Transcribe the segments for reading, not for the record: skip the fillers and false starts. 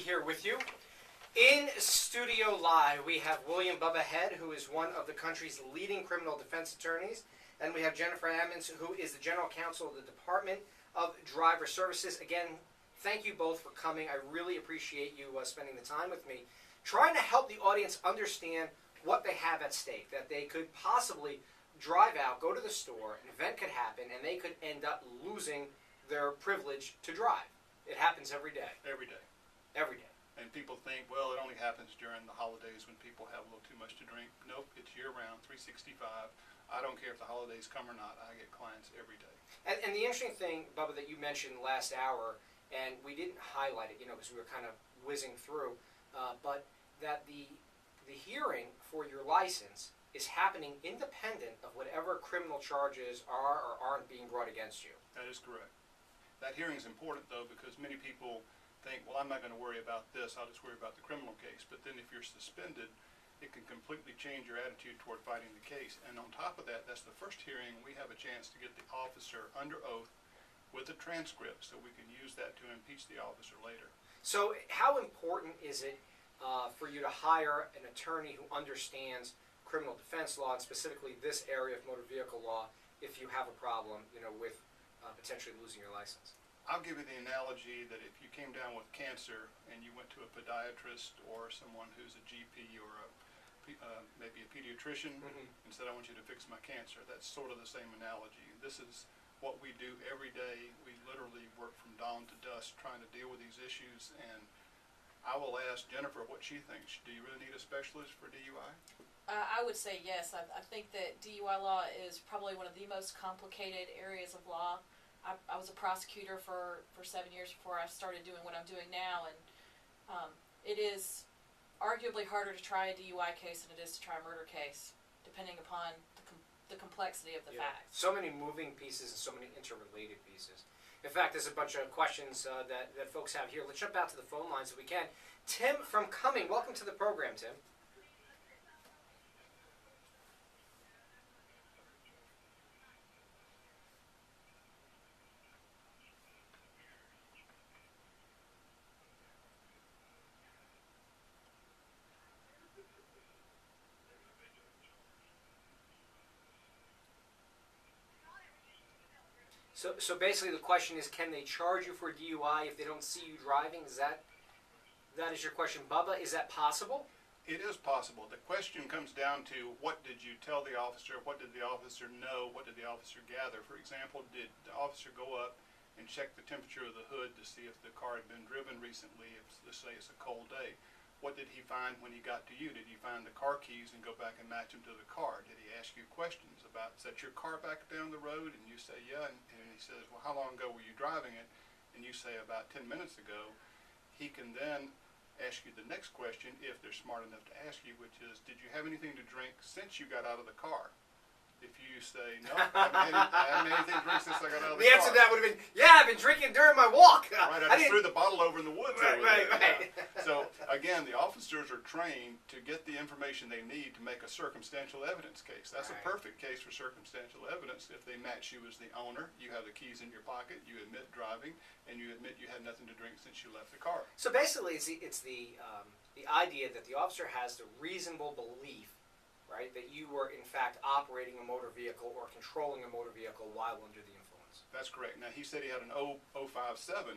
here with you. In studio live, we have William Bubba Head, who is one of the country's leading criminal defense attorneys, and we have Jennifer Ammons, who is the general counsel of the Department of Driver Services. Again, thank you both for coming. I really appreciate you spending the time with me, trying to help the audience understand what they have at stake, that they could possibly drive out, go to the store, an event could happen, and they could end up losing their privilege to drive. It happens every day. Every day. Every day. And people think, well, it only happens during the holidays when people have a little too much to drink. Nope, it's year-round, 365. I don't care if the holidays come or not. I get clients every day. And the interesting thing, Bubba, that you mentioned last hour, and we didn't highlight it, because we were kind of whizzing through, but that the hearing for your license is happening independent of whatever criminal charges are or aren't being brought against you. That is correct. That hearing is important, though, because many people think, well, I'm not going to worry about this, I'll just worry about the criminal case. But then if you're suspended, it can completely change your attitude toward fighting the case. And on top of that, that's the first hearing we have a chance to get the officer under oath with a transcript so we can use that to impeach the officer later. So how important is it for you to hire an attorney who understands criminal defense law, and specifically this area of motor vehicle law, if you have a problem, with potentially losing your license? I'll give you the analogy that if you came down with cancer and you went to a podiatrist or someone who's a GP or maybe a pediatrician and said, I want you to fix my cancer, that's sort of the same analogy. This is what we do every day. We literally work from dawn to dusk trying to deal with these issues, and I will ask Jennifer what she thinks. Do you really need a specialist for DUI? I would say yes. I think that DUI law is probably one of the most complicated areas of law. I was a prosecutor for 7 years before I started doing what I'm doing now, and it is arguably harder to try a DUI case than it is to try a murder case, depending upon the complexity of the facts. So many moving pieces and so many interrelated pieces. In fact, there's a bunch of questions that folks have here. Let's jump out to the phone lines if we can. Tim from Cumming, welcome to the program, Tim. So basically the question is, can they charge you for DUI if they don't see you driving? That is your question, Bubba? Is that possible? It is possible. The question comes down to, what did you tell the officer? What did the officer know? What did the officer gather? For example, did the officer go up and check the temperature of the hood to see if the car had been driven recently? If, let's say it's a cold day. What did he find when he got to you? Did he find the car keys and go back and match them to the car? Did he ask you questions about, is that your car back down the road? And you say, yeah. And he says, well, how long ago were you driving it? And you say, about 10 minutes ago. He can then ask you the next question, if they're smart enough to ask you, which is, did you have anything to drink since you got out of the car? If you say, no, I haven't had anything to drink since I got out of the car. The answer to that would have been, yeah, I've been drinking during my walk. Right, I just threw the bottle over in the woods over there. Right. So, again, the officers are trained to get the information they need to make a circumstantial evidence case. That's a perfect case for circumstantial evidence. If they match you as the owner, you have the keys in your pocket, you admit driving, and you admit you had nothing to drink since you left the car. So basically, it's the idea that the officer has the reasonable belief, right, that you were in fact operating a motor vehicle or controlling a motor vehicle while under the influence. That's correct. Now, he said he had an 057,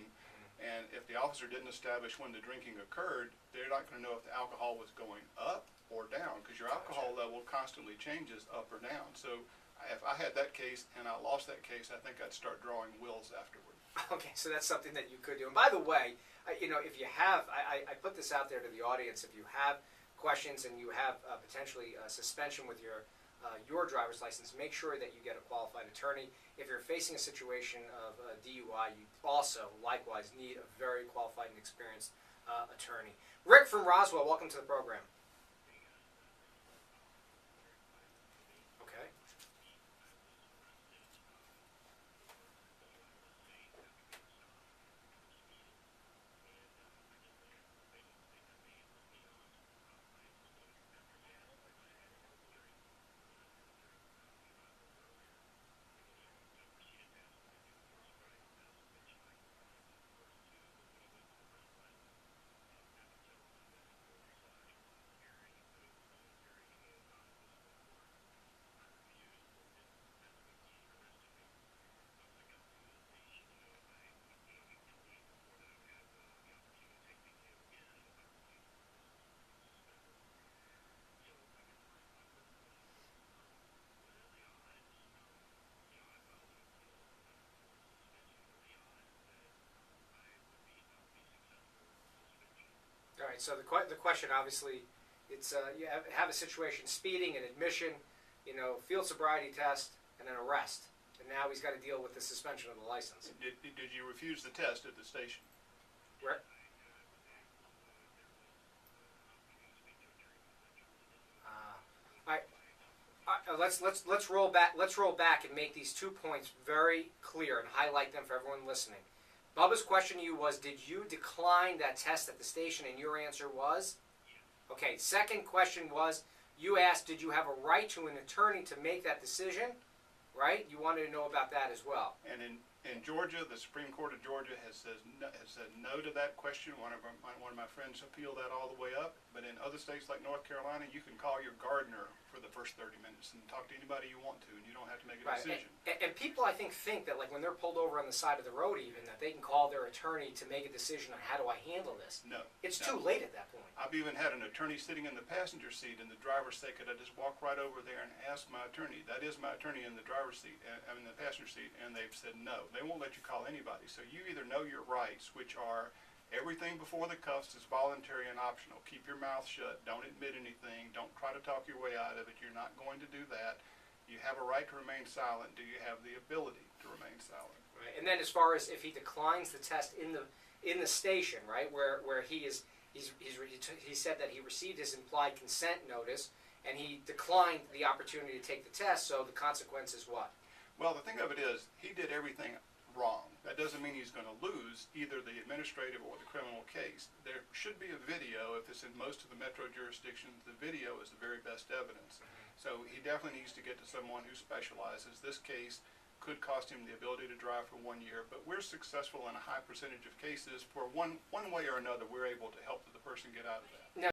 and if the officer didn't establish when the drinking occurred, they're not going to know if the alcohol was going up or down, because your alcohol level constantly changes up or down. So if I had that case and I lost that case, I think I'd start drawing wills afterward. Okay, so that's something that you could do. And by the way, if you have, I put this out there to the audience, if you have questions and you have potentially a suspension with your driver's license, make sure that you get a qualified attorney. If you're facing a situation of DUI, you also likewise need a very qualified and experienced attorney. Rick from Roswell, welcome to the program. Okay. right. So the question, obviously, it's you have a situation: speeding, an admission, field sobriety test, and an arrest. And now he's got to deal with the suspension of the license. Did you refuse the test at the station? Right. All right. Let's roll back. Let's roll back and make these 2 points very clear and highlight them for everyone listening. Bubba's question to you was, did you decline that test at the station? And your answer was? Okay. Second question was, you asked, did you have a right to an attorney to make that decision? Right? You wanted to know about that as well. And in Georgia, the Supreme Court of Georgia has said no to that question. One of my friends appealed that all the way up. But in other states like North Carolina, you can call your gardener for the first 30 minutes and talk to anybody you want to, and you don't have to make a decision. And people, I think that like when they're pulled over on the side of the road, even that they can call their attorney to make a decision on how do I handle this. No, it's too late at that point. I've even had an attorney sitting in the passenger seat, and the driver's seat, could I just walk right over there and ask my attorney? That is my attorney in the driver's seat, I'm in the passenger seat, and they've said no. They won't let you call anybody. So you either know your rights, which are everything before the cuffs is voluntary and optional. Keep your mouth shut. Don't admit anything. Don't try to talk your way out of it. You're not going to do that. You have a right to remain silent. Do you have the ability to remain silent? Right. And then as far as if he declines the test in the station, right, where he said that he received his implied consent notice and he declined the opportunity to take the test, so the consequence is what? Well, the thing of it is, he did everything wrong. That doesn't mean he's going to lose either the administrative or the criminal case. There should be a video. If it's in most of the metro jurisdictions, the video is the very best evidence. So he definitely needs to get to someone who specializes. This case could cost him the ability to drive for 1 year, but we're successful in a high percentage of cases. For one way or another, we're able to help the person get out of that. Now,